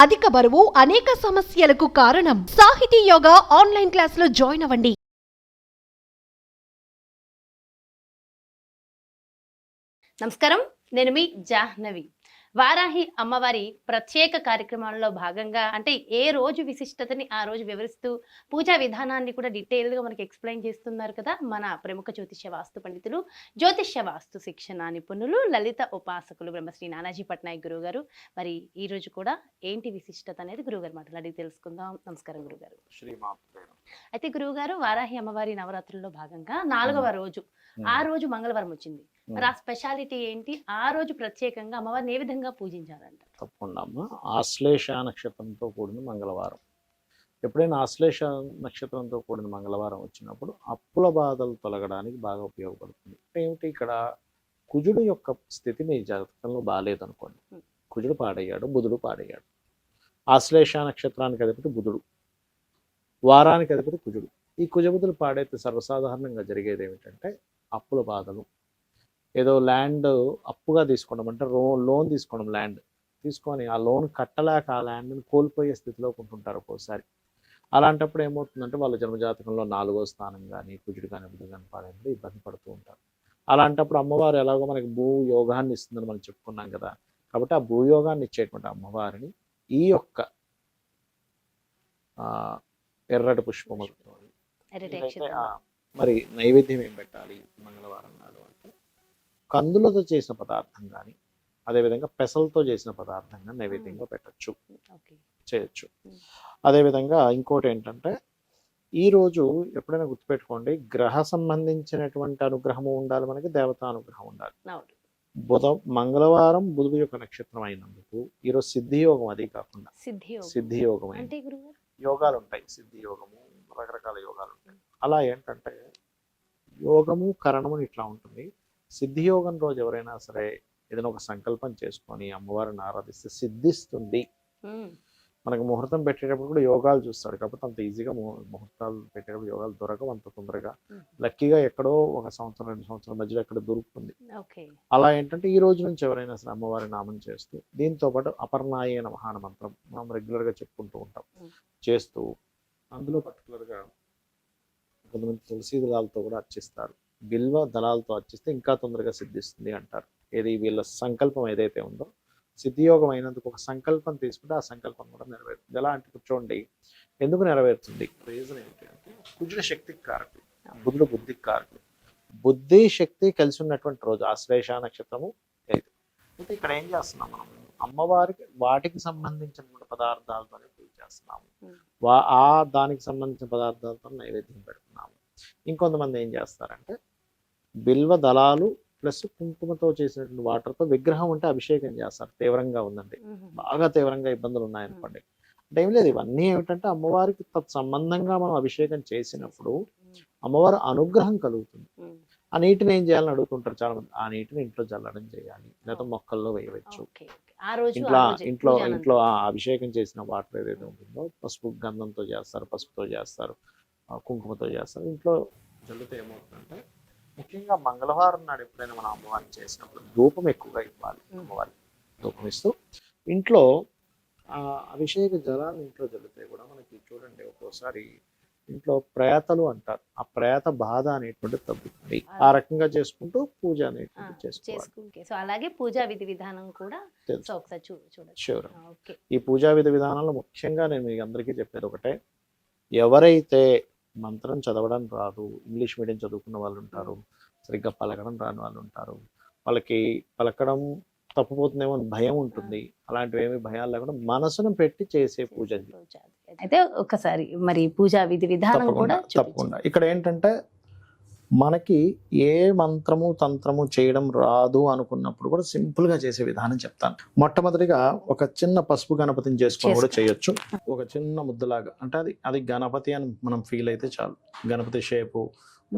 అధిక బరువు అనేక సమస్యలకు కారణం. సాహితీ యోగా ఆన్లైన్ క్లాసులో జాయిన్ అవ్వండి. నమస్కారం, నేను మీ జాహ్నవి. వారాహి అమ్మవారి ప్రత్యేక కార్యక్రమాల్లో భాగంగా అంటే ఏ రోజు విశిష్టతని ఆ రోజు వివరిస్తూ పూజా విధానాన్ని కూడా డీటెయిల్గా మనకి ఎక్స్ప్లెయిన్ చేస్తున్నారు కదా మన ప్రముఖ జ్యోతిష్య వాస్తు పండితులు, జ్యోతిష్య వాస్తు శిక్షణ నిపుణులు, లలిత ఉపాసకులు బ్రహ్మశ్రీ నానాజీ పట్నాయక్ గురువు గారు. మరి ఈ రోజు కూడా ఏంటి విశిష్టత అనేది గురువుగారు మాట్లాడి తెలుసుకుందాం. నమస్కారం గురుగారు. అయితే గురువుగారు, వారాహి అమ్మవారి నవరాత్రుల్లో భాగంగా 4వ రోజు, ఆ రోజు మంగళవారం వచ్చింది. మరి ఆ స్పెషాలిటీ ఏంటి? ఆ రోజు ప్రత్యేకంగా అమ్మవారిని ఏ విధంగా పూజించాలంట? తప్పకుండా అమ్మ, ఆశ్లేష నక్షత్రంతో కూడిన మంగళవారం. ఎప్పుడైనా ఆశ్లేష నక్షత్రంతో కూడిన మంగళవారం వచ్చినప్పుడు అప్పుల బాధలు తొలగడానికి బాగా ఉపయోగపడుతుంది. ఏమిటి ఇక్కడ కుజుడు యొక్క స్థితి మీ జాతకంలో బాగాలేదనుకోండి. కుజుడు పాడయ్యాడు, బుధుడు పాడయ్యాడు. ఆశ్లేష నక్షత్రానికి అధిపతి బుధుడు, వారానికి అధిపతి కుజుడు. ఈ కుజబుధులు పాడైతే సర్వసాధారణంగా జరిగేది ఏమిటంటే అప్పుల బాధలు, ఏదో ల్యాండ్ అప్పుగా తీసుకోవడం, అంటే లోన్ తీసుకోవడం, ల్యాండ్ తీసుకొని ఆ లోన్ కట్టలేక ఆ ల్యాండ్ని కోల్పోయే స్థితిలో ఉంటుంటారు ఒక్కోసారి. అలాంటప్పుడు ఏమవుతుందంటే వాళ్ళ జన్మజాతకంలో 4వ స్థానం కానీ కుజుడు కానీ బుధుడు కానీ పాడైనప్పుడు ఇబ్బంది పడుతూ ఉంటారు. అలాంటప్పుడు అమ్మవారు ఎలాగో మనకి భూయోగాన్ని ఇస్తుందని మనం చెప్పుకున్నాం కదా. కాబట్టి ఆ భూయోగాన్ని ఇచ్చేటువంటి అమ్మవారిని ఈ యొక్క ఎర్రటి పుష్పములతో మరి నైవేద్యం ఏం పెట్టాలి మంగళవారం నాడు అంటే కందులతో చేసిన పదార్థం కానీ, అదేవిధంగా పెసలతో చేసిన పదార్థం కానీ నైవేద్యంగా పెట్టచ్చు, చేయొచ్చు. అదేవిధంగా ఇంకోటి ఏంటంటే ఈరోజు ఎప్పుడైనా గుర్తుపెట్టుకోండి, గ్రహ సంబంధించినటువంటి అనుగ్రహము ఉండాలి, మనకి దేవతా అనుగ్రహం ఉండాలి. మంగళవారం బుధుడు యొక్క నక్షత్రం అయినందుకు ఈరోజు సిద్ధియోగం, అది కాకుండా సిద్ధియోగం యోగాలు ఉంటాయి. సిద్ధి యోగము, రకరకాల యోగాలు ఉంటాయి. అలా ఏంటంటే యోగము కరణము ఇట్లా ఉంటుంది. సిద్ధియోగం రోజు ఎవరైనా సరే ఏదైనా ఒక సంకల్పం చేసుకొని అమ్మవారిని ఆరాధిస్తే సిద్ధిస్తుంది. మనకు ముహూర్తం పెట్టేటప్పుడు కూడా యోగాలు చూస్తాడు, కాబట్టి అంత ఈజీగా ముహూర్తాలు పెట్టేటప్పుడు యోగాలు దొరకవు అంత తొందరగా. లక్కీగా ఎక్కడో 1 సంవత్సరం 2 సంవత్సరాల మధ్యలో ఎక్కడ దొరుకుతుంది. అలా ఏంటంటే ఈ రోజు నుంచి ఎవరైనా సరే అమ్మవారి నామం చేస్తూ, దీంతో పాటు అపర్ణాయ నమః అనే మంత్రం మనం రెగ్యులర్గా చెప్పుకుంటూ ఉంటాం, చేస్తూ అందులో పర్టికులర్గా కొంతమంది తులసి దళాలతో కూడా అర్చిస్తారు. బిల్వ దళాలతో అర్చిస్తే ఇంకా తొందరగా సిద్ధిస్తుంది అంటారు. ఏది వీళ్ళ సంకల్పం ఏదైతే ఉందో, సిద్ధియోగం అయినందుకు ఒక సంకల్పం తీసుకుంటే ఆ సంకల్పం కూడా నెరవేరుతుంది. ఎలా అంటే కూర్చోండి, ఎందుకు నెరవేరుతుంది? రీజన్ ఏంటి అంటే కుజుడు శక్తికి కారకుడు, బుధుడు బుద్ధికి కారకుడు. బుద్ధి శక్తి కలిసి ఉన్నటువంటి రోజు ఆశ్లేష నక్షత్రము 5. అయితే ఇక్కడ ఏం చేస్తున్నాం మనం? అమ్మవారికి వాటికి సంబంధించిన పదార్థాలతోనే పూజ చేస్తున్నాము. దానికి సంబంధించిన పదార్థాలతో నైవేద్యం పెడుతున్నాము. ఇంకొంతమంది ఏం చేస్తారంటే బిల్వ దళాలు ప్లస్ కుంకుమతో చేసినటువంటి వాటర్తో విగ్రహం ఉంటే అభిషేకం చేస్తారు. తీవ్రంగా ఉందండి, బాగా తీవ్రంగా ఇబ్బందులు ఉన్నాయనుకోండి, అంటే ఏం లేదు, ఇవన్నీ ఏమిటంటే అమ్మవారికి తత్సంబంధంగా మనం అభిషేకం చేసినప్పుడు అమ్మవారి అనుగ్రహం కలుగుతుంది. ఆ నీటిని ఏం చేయాలని అడుగుతుంటారు చాలా మంది. ఆ నీటిని ఇంట్లో చల్లడం చేయాలి, లేదా మొక్కల్లో వేయవచ్చు. ఇంట్లో అభిషేకం చేసిన వాటర్ ఏదైతే ఉంటుందో పసుపు గంధంతో చేస్తారు, పసుపుతో చేస్తారు, కుంకుమతో చేస్తారు. ఇంట్లో జల్లితే ఏమవుతుందంటే ముఖ్యంగా మంగళవారం నాడు ఎప్పుడైనా మనం అమ్మవారిని చేసినప్పుడు ధూపం ఎక్కువగా ఇవ్వాలి. అమ్మవారికి ధూపం ఇస్తూ ఇంట్లో అభిషేక జలాలు ఇంట్లో జల్లితే కూడా మనకి చూడండి ఒక్కోసారి ఇంట్లో ప్రేతలు అంటారు, ఆ ప్రేత బాధ అనేటువంటిది తగ్గుతుంది. ఆ రకంగా చేసుకుంటూ పూజ అనేటువంటి చేసుకోవాలి. సో అలాగే పూజా విధి విధానం కూడా షూర్. ఈ పూజా విధి విధానంలో ముఖ్యంగా నేను మీకు అందరికీ చెప్పేది ఒకటే, ఎవరైతే మంత్రం చదవడం రాదు, ఇంగ్లీష్ మీడియం చదువుకున్న వాళ్ళు ఉంటారు, సరిగ్గా పలకడం రాని వాళ్ళు ఉంటారు, వాళ్ళకి పలకడం తప్పిపోతుందేమో భయం ఉంటుంది. అలాంటివి ఏమి భయాలు లేకుండా మనసును పెట్టి చేసే పూజ. అయితే ఒకసారి మరి పూజా విధి విధానం కూడా తప్పకుండా. ఇక్కడ ఏంటంటే మనకి ఏ మంత్రము తంత్రము చేయడం రాదు అనుకున్నప్పుడు కూడా సింపుల్ గా చేసే విధానం చెప్తాను. మొట్టమొదటిగా ఒక చిన్న పసుపు గణపతిని చేసుకొని కూడా చేయొచ్చు. ఒక చిన్న ముద్దలాగా, అంటే అది గణపతి అని మనం ఫీల్ అయితే చాలు. గణపతి షేపు,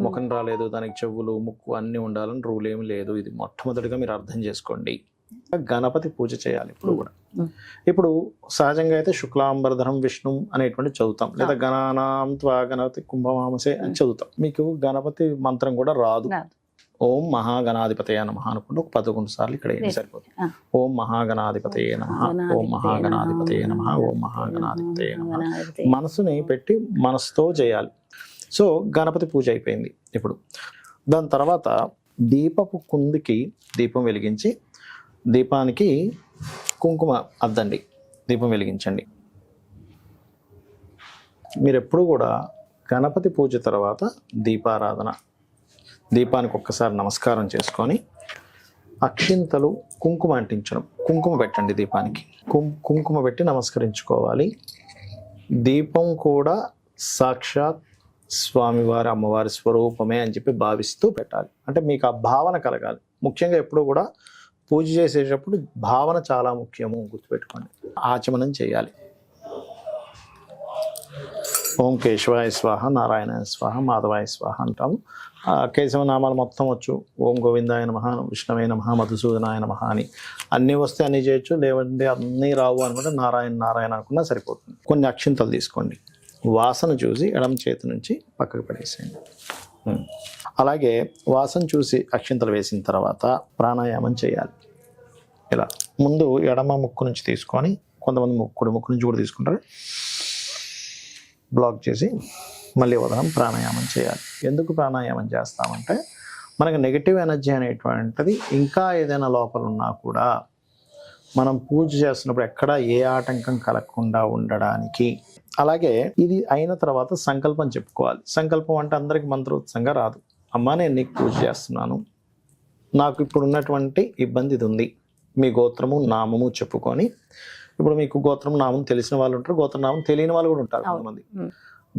ముఖం రాలేదు, దానికి చెవులు ముక్కు అన్ని ఉండాలని రూల్ ఏమి లేదు. ఇది మొట్టమొదటిగా మీరు అర్థం చేసుకోండి. గణపతి పూజ చేయాలి ఇప్పుడు కూడా. ఇప్పుడు సహజంగా అయితే శుక్లాంబరధరం విష్ణు అనేటువంటి చదువుతాం, లేదా గణానాం త్వా గణపతి కుంభమామసే అని చదువుతాం. మీకు గణపతి మంత్రం కూడా రాదు, ఓం మహాగణాధిపతయ నమః అనుకుంటూ ఒక 11 సార్లు ఇక్కడ ఏం సరిపోతుంది. ఓం మహాగణాధిపతయ నమః, ఓం మహాగణాధిపతయ నమః, ఓం మహాగణాధిపతయ నమః. మనసుని పెట్టి మనసుతో చేయాలి. సో గణపతి పూజ అయిపోయింది. ఇప్పుడు దాని తర్వాత దీపపు కుందికి దీపం వెలిగించి దీపానికి కుంకుమ అద్దండి, దీపం వెలిగించండి. మీరు ఎప్పుడు కూడా గణపతి పూజ తర్వాత దీపారాధన, దీపానికి ఒక్కసారి నమస్కారం చేసుకొని అక్షింతలు కుంకుమ అంటించడం, కుంకుమ పెట్టండి దీపానికి, కుంకుమ పెట్టి నమస్కరించుకోవాలి. దీపం కూడా సాక్షాత్ స్వామివారి అమ్మవారి స్వరూపమే అని చెప్పి భావిస్తూ పెట్టాలి. అంటే మీకు ఆ భావన కలగాలి. ముఖ్యంగా ఎప్పుడు కూడా పూజ చేసేటప్పుడు భావన చాలా ముఖ్యము, గుర్తుపెట్టుకోండి. ఆచమనం చేయాలి. ఓం కేశవాయ స్వాహ, నారాయణాయ స్వాహ, మాధవాయ స్వాహ అంటాము. కేశవ నామాలు మొత్తం వచ్చు. ఓం గోవిందాయ నమః, విష్ణవే నమః, మధుసూదనాయ నమః అని అన్నీ వస్తే అన్నీ చేయొచ్చు. లేవంటే అన్నీ రావు అనుకుంటే నారాయణ నారాయణ అనుకున్నా సరిపోతుంది. కొన్ని అక్షింతలు తీసుకోండి, వాసన చూసి ఎడమ చేతి నుంచి పక్కకు పడేసేయండి. అలాగే వాసన చూసి అక్షింతలు వేసిన తర్వాత ప్రాణాయామం చేయాలి. ఇలా ముందు ఎడమ ముక్కు నుంచి తీసుకొని, కొంతమంది ముక్కు నుంచి కూడా తీసుకుంటారు, బ్లాక్ చేసి మళ్ళీ ఉదయం ప్రాణాయామం చేయాలి. ఎందుకు ప్రాణాయామం చేస్తామంటే మనకు నెగిటివ్ ఎనర్జీ అనేటువంటిది ఇంకా ఏదైనా లోపల ఉన్నా కూడా మనం పూజ చేస్తున్నప్పుడు ఎక్కడ ఏ ఆటంకం కలగకుండా ఉండడానికి. అలాగే ఇది అయిన తర్వాత సంకల్పం చెప్పుకోవాలి. సంకల్పం అంటే అందరికి మంత్రోత్సంగా రాదు. అమ్మా నేను నీకు పూజ చేస్తున్నాను, నాకు ఇప్పుడు ఉన్నటువంటి ఇబ్బంది ఇది ఉంది, మీ గోత్రము నామము చెప్పుకొని. ఇప్పుడు మీకు గోత్రం నామం తెలిసిన వాళ్ళు ఉంటారు, గోత్రనామం తెలియని వాళ్ళు కూడా ఉంటారు. కొంతమంది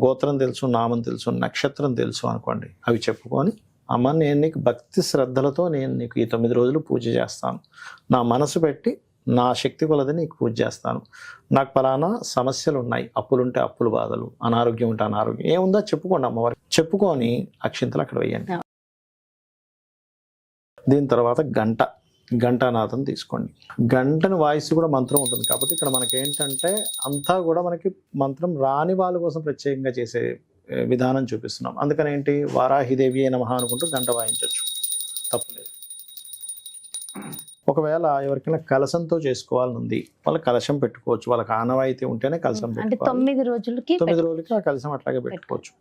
గోత్రం తెలుసు, నామం తెలుసు, నక్షత్రం తెలుసు అనుకోండి. అవి చెప్పుకొని అమ్మ నేను నీకు భక్తి శ్రద్ధలతో నేను నీకు ఈ 9 రోజులు పూజ చేస్తాను, నా మనసు పెట్టి నా శక్తి కొలది నీకు పూజ చేస్తాను, నాకు పలానా సమస్యలు ఉన్నాయి, అప్పులుంటే అప్పులు బాధలు, అనారోగ్యం ఉంటే అనారోగ్యం, ఏముందో చెప్పుకోండి అమ్మవారికి. చెప్పుకొని అక్షింతలు అక్కడ వేయండి. దీని తర్వాత గంటానాదం తీసుకోండి. గంటను వాయిస్ కూడా మంత్రం ఉంటుంది. కాకపోతే ఇక్కడ మనకి ఏంటంటే అంతా కూడా మనకి మంత్రం రాని వాళ్ళ కోసం ప్రత్యేకంగా చేసే విధానం చూపిస్తున్నాం. అందుకని ఏంటి, వారాహిదేవి నమః అనుకుంటూ గంట వాయించవచ్చు, తప్పులేదు. ఒకవేళ ఎవరికైనా కలశంతో చేసుకోవాలని ఉంది, వాళ్ళ కలశం పెట్టుకోవచ్చు. వాళ్ళకి ఆనవాయితీ ఉంటేనే కలశం పెట్టుకోవాలి. 9 రోజులకి ఆ కలశం అట్లాగే పెట్టుకోవచ్చు.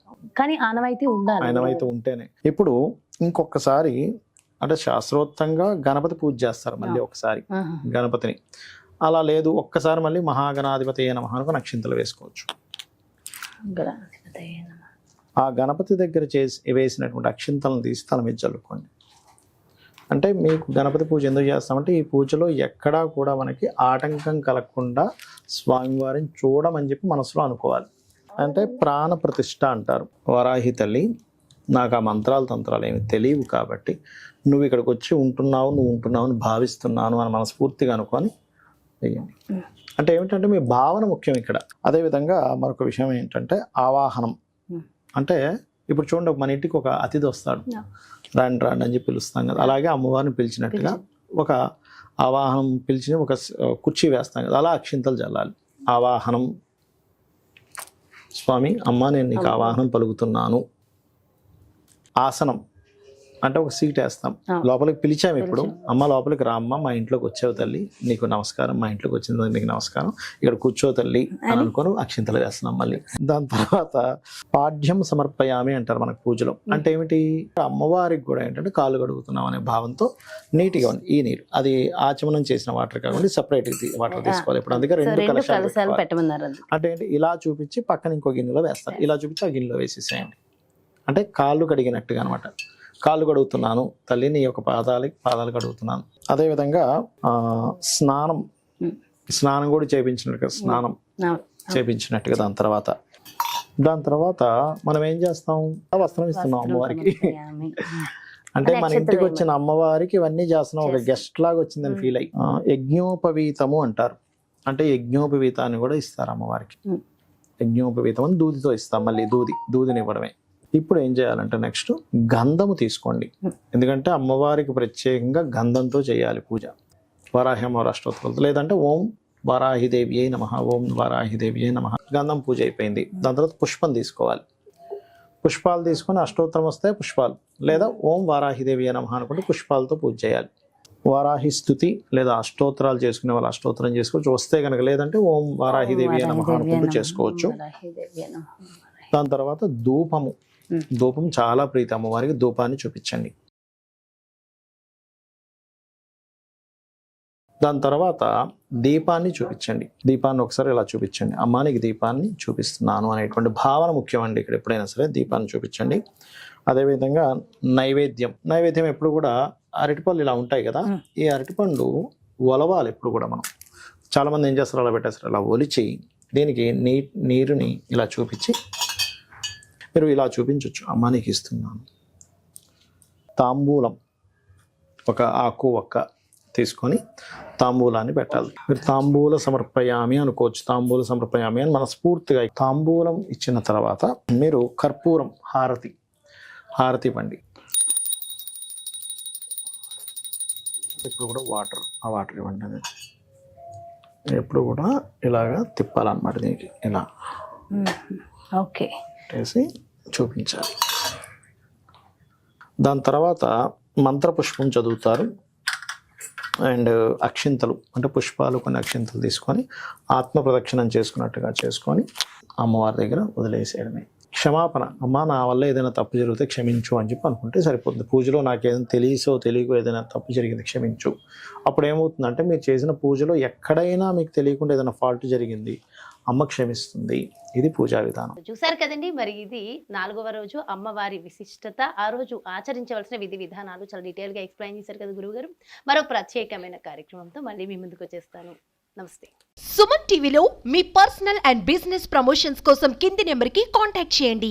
కానీ ఆనవాయితీ ఉండాలి, ఆనవాయితీ ఉంటేనే. ఇప్పుడు ఇంకొకసారి అంటే శాస్త్రోక్తంగా గణపతి పూజ చేస్తారు మళ్ళీ ఒకసారి గణపతిని. అలా లేదు, ఒక్కసారి మళ్ళీ మహాగణాధిపతి నమః అనుకుని అక్షింతలు వేసుకోవచ్చు. ఆ గణపతి దగ్గర వేసినటువంటి అక్షింతలను తీసి తల మీద చల్లుకోండి. అంటే మీకు గణపతి పూజ ఎందుకు చేస్తామంటే ఈ పూజలో ఎక్కడా కూడా మనకి ఆటంకం కలగకుండా స్వామివారిని చూడమని చెప్పి మనసులో అనుకోవాలి. అంటే ప్రాణ ప్రతిష్ఠ అంటారు. వరాహి తల్లి నాకు ఆ మంత్రాలు తంత్రాలు ఏమి తెలియవు కాబట్టి నువ్వు ఇక్కడికి వచ్చి ఉంటున్నావు, నువ్వు ఉంటున్నావు అని భావిస్తున్నాను అని మనస్ఫూర్తిగా అనుకొని వేయండి. అంటే ఏమిటంటే మీ భావన ముఖ్యం ఇక్కడ. అదేవిధంగా మరొక విషయం ఏంటంటే ఆవాహనం. అంటే ఇప్పుడు చూడండి, మన ఇంటికి ఒక అతిథి వస్తాడు, రాండి రాండి అని చెప్పి పిలుస్తాం కదా. అలాగే అమ్మవారిని పిలిచినట్టుగా ఒక ఆవాహనం పిలిచి ఒక కుర్చీ వేస్తాం కదా, అలా అక్షింతలు చల్లాలి. ఆవాహనం, స్వామి అమ్మ నేను నీకు ఆవాహనం పలుకుతున్నాను. ఆసనం అంటే ఒక సీట్ వేస్తాం, లోపలికి పిలిచాము. ఇప్పుడు అమ్మ లోపలికి రా అమ్మ, మా ఇంట్లోకి వచ్చావు తల్లి, నీకు నమస్కారం, మా ఇంట్లోకి వచ్చిన నీకు నమస్కారం, ఇక్కడ కూర్చో తల్లి అని అనుకొని అక్షింతలు వేస్తున్నాం మళ్ళీ. దాని తర్వాత పాఠ్యం సమర్పయామి అంటారు మనకు పూజలో. అంటే ఏమిటి, అమ్మవారికి కూడా ఏంటంటే కాళ్ళు కడుగుతున్నాం అనే భావంతో నీట్గా ఉంది. ఈ నీరు అది ఆచమనం చేసిన వాటర్ కాకుండా సపరేట్ వాటర్ తీసుకోవాలి. ఇప్పుడు అందుకే 2 కలశాలు పెట్టమన్నారు. అంటే ఏంటి, ఇలా చూపించి పక్కన ఇంకో గిన్నెలో వేస్తారు, ఇలా చూపించి ఆ గిన్నెలో వేసేసేయండి. అంటే కాళ్ళు కడిగినట్టుగా అనమాట. కాళ్ళు కడుగుతున్నాను తల్లి, నీ యొక్క పాదాలు కడుగుతున్నాను. అదేవిధంగా స్నానం కూడా చేయించినట్టుగా, స్నానం చేయించినట్టుగా. దాని తర్వాత మనం ఏం చేస్తాం, వస్త్రం ఇస్తున్నాం అమ్మవారికి. అంటే మన ఇంటికి వచ్చిన అమ్మవారికి ఇవన్నీ చేస్తున్నాం, ఒక గెస్ట్ లాగా వచ్చిందని ఫీల్ అయ్యి. యజ్ఞోపవీతము అంటారు. అంటే యజ్ఞోపవీతాన్ని కూడా ఇస్తారు అమ్మవారికి. యజ్ఞోపవీతం అని దూదితో ఇస్తాం, మళ్ళీ దూదిని ఇవ్వడమే. ఇప్పుడు ఏం చేయాలంటే నెక్స్ట్ గంధము తీసుకోండి. ఎందుకంటే అమ్మవారికి ప్రత్యేకంగా గంధంతో చేయాలి పూజ. వరాహి అమ్మవారి అష్టోత్తరాలతో, లేదంటే ఓం వరాహిదేవి నమః, ఓం వరాహిదేవి నమః. గంధం పూజ అయిపోయింది. దాని తర్వాత పుష్పం తీసుకోవాలి. పుష్పాలు తీసుకొని అష్టోత్తరం వస్తే పుష్పాలు, లేదా ఓం వారాహిదేవి నమః అనుకుంటే పుష్పాలతో పూజ చేయాలి. వారాహి స్తుతి లేదా అష్టోత్తరాలు చేసుకునే వాళ్ళు అష్టోత్తరం చేసుకోవచ్చు, వస్తే కనుక లేదంటే ఓం వారాహిదేవి నమః అనుకుంటూ చేసుకోవచ్చు. దాని తర్వాత ధూపము, ధూపం చాలా ప్రీతి అమ్మవారికి, ధూపాన్ని చూపించండి. దాని తర్వాత దీపాన్ని చూపించండి. దీపాన్ని ఒకసారి ఇలా చూపించండి, అమ్మానికి దీపాన్ని చూపిస్తున్నాను అనేటువంటి భావన ముఖ్యం అండి. ఇక్కడ ఎప్పుడైనా సరే దీపాన్ని చూపించండి. అదేవిధంగా నైవేద్యం ఎప్పుడు కూడా అరటిపళ్ళు ఇలా ఉంటాయి కదా, ఈ అరటిపండు ఒలవాలి ఎప్పుడు కూడా. మనం చాలామంది ఏం చేస్తారు, అలా పెట్టేస్తారు. అలా ఒలిచి దీనికి నీరుని ఇలా చూపించి, మీరు ఇలా చూపించవచ్చు, అమ్మానికి ఇస్తున్నాను. తాంబూలం, ఒక ఆకు ఒక్క తీసుకొని తాంబూలాన్ని పెట్టాలి. మీరు తాంబూల సమర్పయామి అనుకోవచ్చు, తాంబూల సమర్పయామి అని మనస్ఫూర్తిగా. తాంబూలం ఇచ్చిన తర్వాత మీరు కర్పూరం హారతి ఇవ్వండి. ఇప్పుడు కూడా ఆ వాటర్ ఇవ్వండి. అది ఎప్పుడు కూడా ఇలాగా తిప్పాలన్నమాట, దీనికి ఇలా ఓకే వేసి చూపించాలి. దాని తర్వాత మంత్రపుష్పం చదువుతారు. అండ్ అక్షింతలు అంటే పుష్పాలు, కొన్ని అక్షింతలు తీసుకొని ఆత్మ ప్రదక్షిణం చేసుకున్నట్టుగా చేసుకొని అమ్మవారి దగ్గర వదిలేసేయడమే. క్షమాపణ, అమ్మ నా వల్ల ఏదైనా తప్పు జరిగితే క్షమించు అని చెప్పి అనుకుంటే సరిపోతుంది. పూజలో నాకు ఏదైనా తెలియకో ఏదైనా తప్పు జరిగింది క్షమించు. అప్పుడు ఏమవుతుందంటే మీరు చేసిన పూజలో ఎక్కడైనా మీకు తెలియకుండా ఏదైనా ఫాల్ట్ జరిగింది, అమ్మ క్షమిస్తుంది. ఇది పూజా విధానం. చూసారు కదండి, మరి ఇది 4వ రోజు అమ్మవారి విశిష్టత, ఆ రోజు ఆచరించవలసిన విధి విధానాలు చాలా డీటెయిల్ గా ఎక్స్ప్లెయిన్ చేశారు కదా గురువు గారు. మరో ప్రత్యేకమైన కార్యక్రమంతో మళ్ళీ మీ ముందుకు వచ్చేస్తాను. నమస్తే. సుమన్ టీవీలో మీ పర్సనల్ అండ్ బిజినెస్ ప్రమోషన్స్ కోసం కింది నెంబర్కి కాంటాక్ట్ చేయండి.